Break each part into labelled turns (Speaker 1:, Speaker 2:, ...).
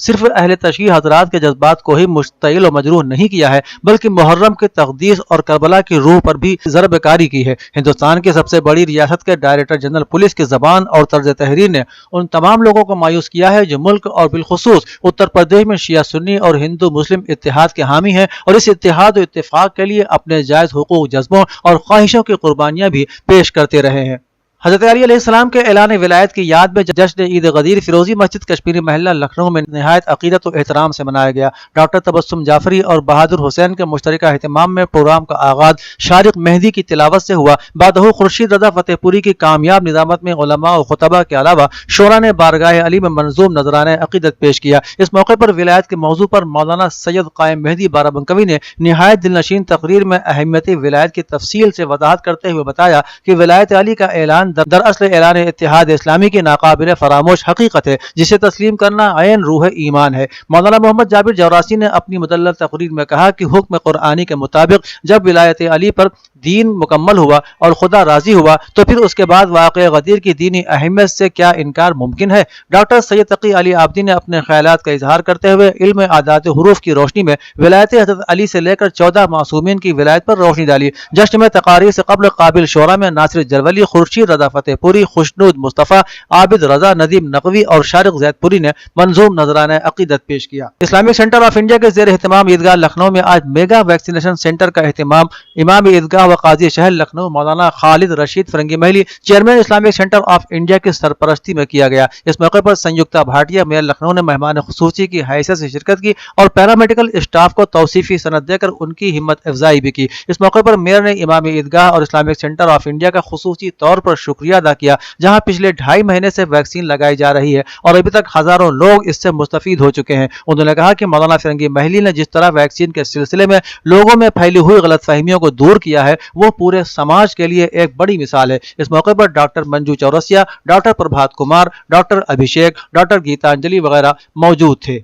Speaker 1: صرف اہل تشیع حضرات کے جذبات کو ہی مشتعل و مجروح نہیں کیا ہے بلکہ محرم کی تقدیس اور کربلا کی روح پر بھی ضرب کاری کی ہے۔ ہندوستان کی سب سے بڑی ریاست کے ڈائریکٹر جنرل پولیس کی زبان اور طرز تحریر نے ان تمام لوگوں کو مایوس کیا ہے جو ملک اور بالخصوص اتر پردیش میں شیعہ سنی اور ہندو مسلم اتحاد کے حامی ہیں اور اس اتحاد و اتفاق کے لیے اپنے جائز حقوق، جذبوں اور خواہشوں کی قربانیاں بھی پیش کرتے رہے ہیں۔ حضرت علی علیہ السلام کے اعلان ولایت کی یاد میں جشن عید غدیر فیروزی مسجد کشمیری محلہ لکھنؤ میں نہایت عقیدت و احترام سے منایا گیا۔ ڈاکٹر تبسم جعفری اور بہادر حسین کے مشترکہ اہتمام میں پروگرام کا آغاز شارق مہدی کی تلاوت سے ہوا۔ بعدہ خورشید رضا فتح پوری کی کامیاب نظامت میں علماء و خطبہ کے علاوہ شعراء نے بارگاہ علی میں منظوم نذرانہ عقیدت پیش کیا۔ اس موقع پر ولایت کے موضوع پر مولانا سید قائم مہدی بارہ نے نہایت دلنشین تقریر میں اہمیت ولایت کی تفصیل سے وضاحت کرتے ہوئے بتایا کہ ولایت علی کا اعلان دراصل اعلان اتحاد اسلامی کی ناقابل فراموش حقیقت ہے جسے تسلیم کرنا عین روح ایمان ہے۔ مولانا محمد جابر جوراسی نے اپنی مدلل تقریر میں کہا کہ حکم قرآنی کے مطابق جب ولایت علی پر دین مکمل ہوا اور خدا راضی ہوا تو پھر اس کے بعد واقع غدیر کی دینی اہمیت سے کیا انکار ممکن ہے؟ ڈاکٹر سید تقی علی آبدی نے اپنے خیالات کا اظہار کرتے ہوئے علم اعداد حروف کی روشنی میں ولایت حضرت علی سے لے کر 14 معصومین کی ولایت پر روشنی ڈالی۔ جشن میں تقاریر سے قبل قابل شعراء میں ناصر جرولی، خورشید رضا فتح پوری، خوشنود مصطفیٰ، عابد رضا، ندیم نقوی اور شارق زید پوری نے منظوم نذرانہ عقیدت پیش کیا۔ اسلامک سینٹر آف انڈیا کے زیر اہتمام عیدگاہ لکھنؤ میں آج میگا ویکسینیشن سینٹر کا اہتمام امام عیدگاہ و قاضی شہر لکھنؤ مولانا Khalid Rashid Firangi Mahali chairman Islamic centre of India کی سرپرستی میں کیا گیا۔ اس موقع پر سنجکتا بھاٹیا میئر لکھنؤ نے مہمان خصوصی کی حیثیت سے شرکت کی اور پیرامیڈیکل اسٹاف کو توصیفی سند دے کر ان کی ہمت افزائی بھی کی۔ اس موقع پر میئر نے امام عیدگاہ اور اسلامک سینٹر آف انڈیا کا خصوصی طور پر شکریہ ادا کیا جہاں پچھلے 2.5 مہینے سے ویکسین لگائی جا رہی ہے اور ابھی تک ہزاروں لوگ اس سے مستفید ہو چکے ہیں۔ انہوں نے کہا کہ مولانا فرنگی محلی نے جس طرح ویکسین کے سلسلے میں لوگوں میں پھیلی ہوئی غلط فہمیوں کو دور کیا ہے وہ پورے سماج کے لیے ایک بڑی مثال ہے۔ اس موقع پر doctor Manju Chaurasia, doctor Prabhat Kumar, doctor Abhishek, doctor Gitanjali وغیرہ موجود تھے۔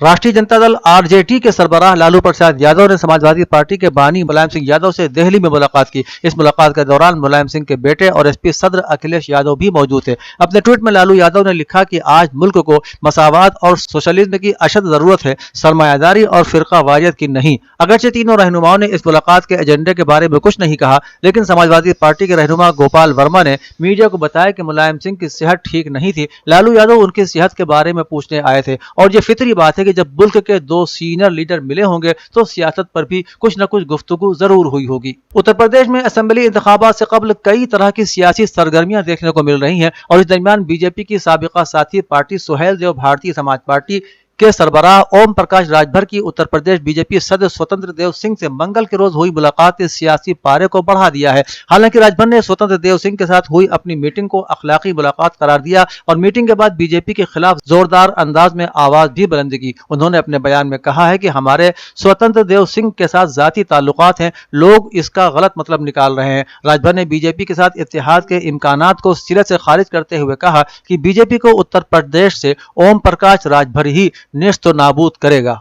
Speaker 1: راشٹریہ جنتا دل (RJT) کے سربراہ لالو پرساد یادو نے سماجوادی پارٹی کے بانی ملائم سنگھ یادو سے دہلی میں ملاقات کی۔ اس ملاقات کے دوران ملائم سنگھ کے بیٹے اور SP صدر اکھلیش یادو بھی موجود تھے۔ اپنے ٹویٹ میں لالو یادو نے لکھا کہ آج ملک کو مساوات اور سوشلزم کی اشد ضرورت ہے، سرمایہ داری اور فرقہ واریت کی نہیں۔ اگرچہ تینوں رہنماؤں نے اس ملاقات کے ایجنڈے کے بارے میں کچھ نہیں کہا لیکن سماجوادی پارٹی کے رہنما گوپال ورما نے میڈیا کو بتایا کہ ملائم سنگھ کی صحت ٹھیک نہیں تھی۔ لالو یادو ان کی صحت کے بارے میں پوچھنے آئے تھے اور یہ فطری بات ہے کہ جب ملک کے 2 سینئر لیڈر ملے ہوں گے تو سیاست پر بھی کچھ نہ کچھ گفتگو ضرور ہوئی ہوگی۔ اتر پردیش میں اسمبلی انتخابات سے قبل کئی طرح کی سیاسی سرگرمیاں دیکھنے کو مل رہی ہیں اور اس درمیان BJP کی سابقہ ساتھی پارٹی سہیل دیو بھارتیہ سماج پارٹی کے سربراہ اوم پرکاش راج بھر کی اتر پردیش BJP صدر سوتنتر دیو سنگھ سے منگل کے روز ہوئی ملاقات اس سیاسی پارے کو بڑھا دیا ہے۔ حالانکہ راج بھر نے سوتنتر دیو سنگھ کے ساتھ ہوئی اپنی میٹنگ کو اخلاقی ملاقات قرار دیا اور میٹنگ کے بعد BJP کے خلاف زوردار انداز میں آواز بھی بلند کی۔ انہوں نے اپنے بیان میں کہا ہے کہ ہمارے سوتنتر دیو سنگھ کے ساتھ ذاتی تعلقات ہیں، لوگ اس کا غلط مطلب نکال رہے ہیں۔ راج بھر نے BJP کے ساتھ اتحاد کے امکانات کو سرے سے خارج کرتے ہوئے کہا کہ BJP کو اتر پردیش سے اوم پرکاش راج بھر ہی نیست و نابود کرے گا۔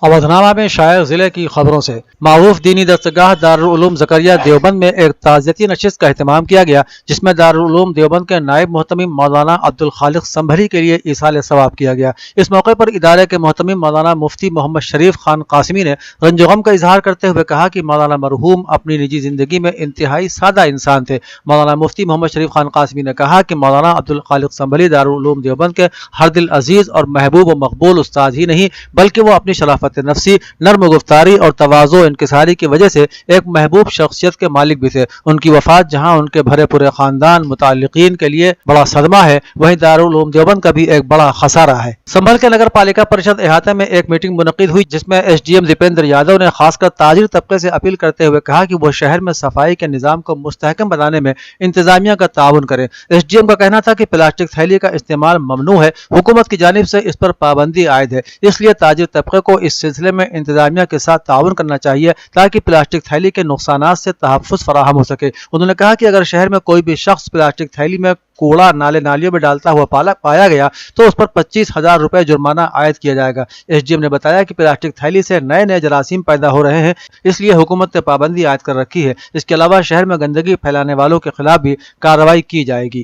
Speaker 1: اودھنامہ میں شائع ضلع کی خبروں سے معروف دینی دستگاہ دارالعلوم زکریا دیوبند میں ایک تعزیتی نشست کا اہتمام کیا گیا جس میں دارالعلوم دیوبند کے نائب محتمم مولانا عبدالخالق سنبھلی کے لیے ایصال ثواب کیا گیا۔ اس موقع پر ادارے کے محتمم مولانا مفتی محمد شریف خان قاسمی نے رنج و غم کا اظہار کرتے ہوئے کہا کہ مولانا مرحوم اپنی نجی زندگی میں انتہائی سادہ انسان تھے۔ مولانا مفتی محمد شریف خان قاسمی نے کہا کہ مولانا عبدالخالق سنبھلی دارالعلوم دیوبند کے ہر دل عزیز اور محبوب و مقبول استاد ہی نہیں بلکہ وہ اپنی شرافت نفسی، نرم گفتاری اور تواضع و انکساری کی وجہ سے ایک محبوب شخصیت کے مالک بھی تھے۔ ان کی وفات جہاں ان کے بھرے پورے خاندان متعلقین کے لیے بڑا صدمہ ہے وہیں دارالعلوم دیوبند کا بھی ایک بڑا خسارہ ہے۔ سنبھل کے نگر پالیکا پریشد احاطے میں ایک میٹنگ منعقد ہوئی جس میں SDM دیپیندر یادو نے خاص کر تاجر طبقے سے اپیل کرتے ہوئے کہا کہ وہ شہر میں صفائی کے نظام کو مستحکم بنانے میں انتظامیہ کا تعاون کریں۔ SDM کا کہنا تھا کہ پلاسٹک تھیلی کا استعمال ممنوع ہے، حکومت کی جانب سے اس پر پابندی عائد ہے، اس لیے تاجر طبقے کو اس سلسلے میں انتظامیہ کے ساتھ تعاون کرنا چاہیے تاکہ پلاسٹک تھیلی کے نقصانات سے تحفظ فراہم ہو سکے۔ انہوں نے کہا کہ اگر شہر میں کوئی بھی شخص پلاسٹک تھیلی میں کوڑا نالے نالیوں میں ڈالتا ہوا پایا گیا تو اس پر 25,000 روپے جرمانہ عائد کیا جائے گا۔ SDM نے بتایا کہ پلاسٹک تھیلی سے نئے جراثیم پیدا ہو رہے ہیں، اس لیے حکومت نے پابندی عائد کر رکھی ہے۔ اس کے علاوہ شہر میں گندگی پھیلانے والوں کے خلاف بھی کارروائی کی جائے گی۔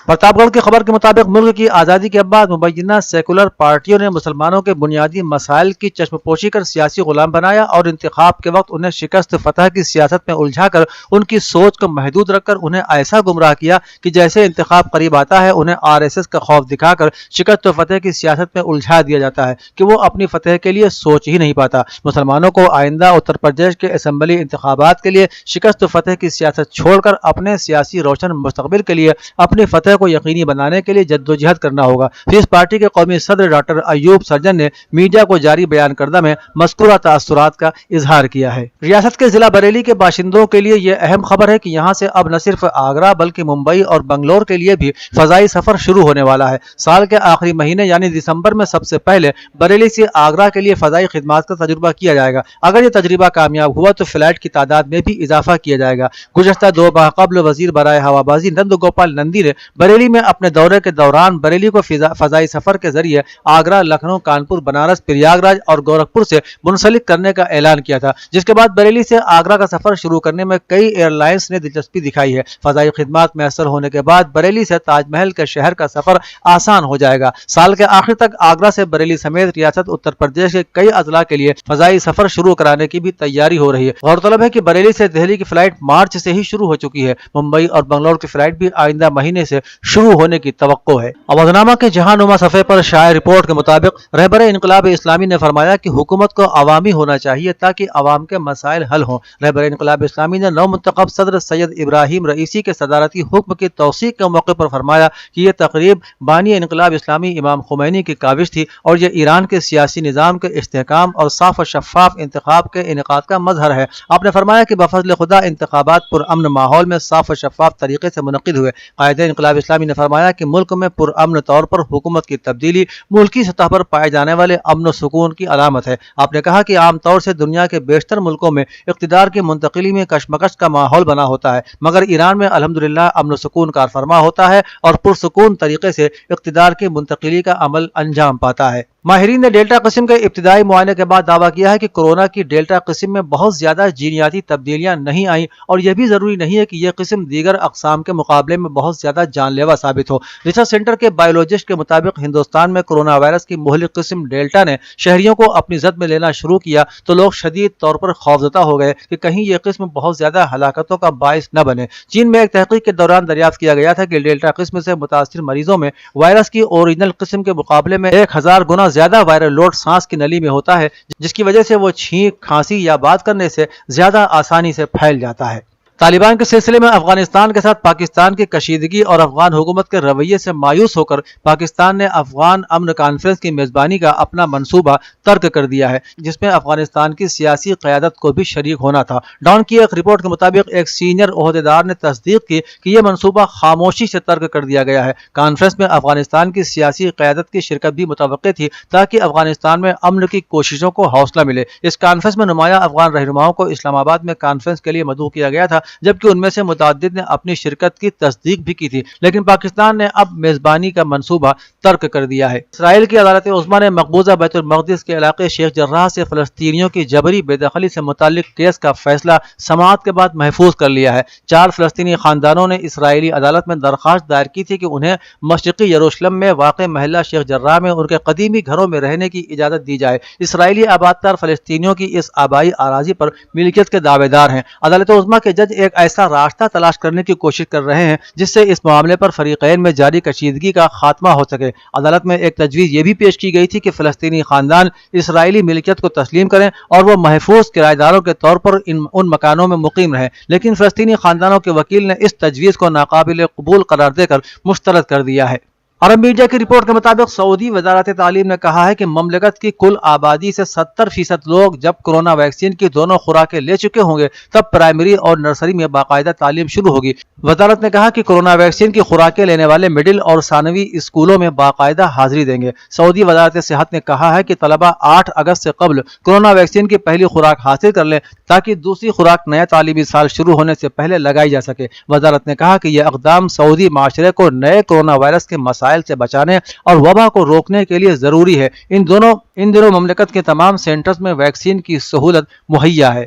Speaker 1: پرتاپ گڑھ کی خبر کے مطابق ملک کی آزادی کے بعد مبینہ سیکولر پارٹیوں نے مسلمانوں کے بنیادی مسائل کی چشم پوشی کر سیاسی غلام بنایا اور انتخاب کے وقت انہیں شکست فتح کی سیاست میں الجھا کر ان کی سوچ کو محدود رکھ کر انہیں ایسا گمراہ کیا کہ جیسے انتخاب قریب آتا ہے انہیں RSS کا خوف دکھا کر شکست و فتح کی سیاست میں الجھا دیا جاتا ہے کہ وہ اپنی فتح کے لیے سوچ ہی نہیں پاتا۔ مسلمانوں کو آئندہ اتر پردیش کے اسمبلی انتخابات کے لیے شکست و فتح کی سیاست چھوڑ کر اپنے سیاسی روشن مستقبل کے لیے اپنی فتح کو یقینی بنانے کے لیے جدوجہد کرنا ہوگا۔ پیپلز پارٹی کے قومی صدر ڈاکٹر ایوب سرجن نے میڈیا کو جاری بیان کردہ میں مذکورہ تاثرات کا اظہار کیا ہے۔ ریاست کے ضلع بریلی کے باشندوں کے لیے یہ اہم خبر ہے کہ یہاں سے اب نہ صرف آگرہ بلکہ ممبئی اور بنگلور کے لیے بھی فضائی سفر شروع ہونے والا ہے۔ سال کے آخری مہینے یعنی دسمبر میں سب سے پہلے بریلی سے آگرہ کے لیے فضائی خدمات کا تجربہ کیا جائے گا۔ اگر یہ تجربہ کامیاب ہوا تو فلائٹ کی تعداد میں بھی اضافہ کیا جائے گا۔ گزشتہ 2 ماہ قبل وزیر برائے ہوابازی نند گوپال نندی نے بریلی میں اپنے دورے کے دوران بریلی کو فضائی سفر کے ذریعے آگرہ، لکھنؤ، کانپور، بنارس، پریاگ راج اور گورکھپور سے منسلک کرنے کا اعلان کیا تھا، جس کے بعد بریلی سے آگرہ کا سفر شروع کرنے میں کئی ایئر لائنز نے دلچسپی دکھائی ہے۔ فضائی خدمات میسر ہونے کے بعد بریلی سے تاج محل کے شہر کا سفر آسان ہو جائے گا۔ سال کے آخر تک آگرہ سے بریلی سمیت ریاست اتر پردیش کے کئی اضلاع کے لیے فضائی سفر شروع کرانے کی بھی تیاری ہو رہی ہے۔ غورطلب ہے کہ بریلی سے دہلی کی فلائٹ مارچ سے ہی شروع ہو چکی ہے۔ ممبئی اور بنگلور کی فلائٹ بھی آئندہ مہینے سے شروع ہونے کی توقع ہے۔ اودھنامہ کے جہاں نما صفحے پر شائع رپورٹ کے مطابق رہبر انقلاب اسلامی نے فرمایا کہ حکومت کو عوامی ہونا چاہیے تاکہ عوام کے مسائل حل ہوں۔ رہبر انقلاب اسلامی نے نو منتخب صدر سید ابراہیم رئیسی کے صدارتی حکم کی توثیق کے موقع پر فرمایا کہ یہ تقریب بانی انقلاب اسلامی امام خمینی کی کاوش تھی اور یہ ایران کے سیاسی نظام کے استحکام اور صاف و شفاف انتخاب کے انعقاد کا مظہر ہے۔ آپ نے فرمایا کہ بفضل خدا انتخابات پرامن ماحول میں صاف و شفاف طریقے سے منعقد ہوئے۔ قائد انقلاب اسلامی نے فرمایا کہ ملک میں پرامن طور پر حکومت کی تبدیلی ملکی سطح پر پائے جانے والے امن و سکون کی علامت ہے۔ آپ نے کہا کہ عام طور سے دنیا کے بیشتر ملکوں میں اقتدار کی منتقلی میں کشمکش کا ماحول بنا ہوتا ہے، مگر ایران میں الحمدللہ امن و سکون کار فرما ہوتا ہے اور پرسکون طریقے سے اقتدار کی منتقلی کا عمل انجام پاتا ہے۔ ماہرین نے ڈیلٹا قسم کے ابتدائی معائنے کے بعد دعویٰ کیا ہے کہ کورونا کی ڈیلٹا قسم میں بہت زیادہ جینیاتی تبدیلیاں نہیں آئیں اور یہ بھی ضروری نہیں ہے کہ یہ قسم دیگر اقسام کے مقابلے میں بہت زیادہ جان لیوا ثابت ہو۔ ریسرچ سینٹر کے بایولوجسٹ کے مطابق ہندوستان میں کورونا وائرس کی مہلک قسم ڈیلٹا نے شہریوں کو اپنی زد میں لینا شروع کیا تو لوگ شدید طور پر خوفزدہ ہو گئے کہ کہیں یہ قسم بہت زیادہ ہلاکتوں کا باعث نہ بنے۔ چین میں ایک تحقیق کے دوران دریافت کیا گیا تھا کہ ڈیلٹا قسم سے متاثر مریضوں میں وائرس کی اوریجنل قسم کے مقابلے میں 1000 گنا زیادہ وائرل لوڈ سانس کی نلی میں ہوتا ہے، جس کی وجہ سے وہ چھینک، کھانسی یا بات کرنے سے زیادہ آسانی سے پھیل جاتا ہے۔ طالبان کے سلسلے میں افغانستان کے ساتھ پاکستان کی کشیدگی اور افغان حکومت کے رویے سے مایوس ہو کر پاکستان نے افغان امن کانفرنس کی میزبانی کا اپنا منصوبہ ترک کر دیا ہے، جس میں افغانستان کی سیاسی قیادت کو بھی شریک ہونا تھا۔ ڈان کی ایک رپورٹ کے مطابق ایک سینئر عہدیدار نے تصدیق کی کہ یہ منصوبہ خاموشی سے ترک کر دیا گیا ہے۔ کانفرنس میں افغانستان کی سیاسی قیادت کی شرکت بھی متوقع تھی تاکہ افغانستان میں امن کی کوششوں کو حوصلہ ملے۔ اس کانفرنس میں نمایاں افغان رہنماؤں کو اسلام آباد میں کانفرنس کے لیے مدعو کیا گیا تھا، جبکہ ان میں سے متعدد نے اپنی شرکت کی تصدیق بھی کی تھی، لیکن پاکستان نے اب میزبانی کا منصوبہ ترک کر دیا ہے۔ اسرائیل کی عدالت عظمیٰ نے مقبوضہ بیت المقدس کے علاقے شیخ جراح سے فلسطینیوں کی جبری بے دخلی سے متعلق کیس کا فیصلہ سماعت کے بعد محفوظ کر لیا ہے۔ 4 فلسطینی خاندانوں نے اسرائیلی عدالت میں درخواست دائر کی تھی کہ انہیں مشرقی یروشلم میں واقع محلہ شیخ جراح میں ان کے قدیمی گھروں میں رہنے کی اجازت دی جائے۔ اسرائیلی آبادکار فلسطینیوں کی اس آبائی اراضی پر ملکیت کے دعوے دار ہیں۔ عدالت عظمیٰ کے جج ایک ایسا راستہ تلاش کرنے کی کوشش کر رہے ہیں جس سے اس معاملے پر فریقین میں جاری کشیدگی کا خاتمہ ہو سکے۔ عدالت میں ایک تجویز یہ بھی پیش کی گئی تھی کہ فلسطینی خاندان اسرائیلی ملکیت کو تسلیم کریں اور وہ محفوظ کرایہ داروں کے طور پر ان مکانوں میں مقیم رہیں، لیکن فلسطینی خاندانوں کے وکیل نے اس تجویز کو ناقابل قبول قرار دے کر مسترد کر دیا ہے۔ عرب میڈیا کی رپورٹ کے مطابق سعودی وزارت تعلیم نے کہا ہے کہ مملکت کی کل آبادی سے 70% لوگ جب کورونا ویکسین کی دونوں خوراکیں لے چکے ہوں گے تب پرائمری اور نرسری میں باقاعدہ تعلیم شروع ہوگی۔ وزارت نے کہا کہ کورونا ویکسین کی خوراکیں لینے والے مڈل اور ثانوی اسکولوں میں باقاعدہ حاضری دیں گے۔ سعودی وزارت صحت نے کہا ہے کہ طلبہ 8 اگست سے قبل کورونا ویکسین کی پہلی خوراک حاصل کر لیں تاکہ دوسری خوراک نیا تعلیمی سال شروع ہونے سے پہلے لگائی جا سکے۔ وزارت نے کہا کہ یہ اقدام سعودی معاشرے کو نئے کورونا وائرس کے مسائل سے بچانے اور وبا کو روکنے کے لیے ضروری ہے۔ ان دنوں مملکت کے تمام سینٹرز میں ویکسین کی سہولت مہیا ہے۔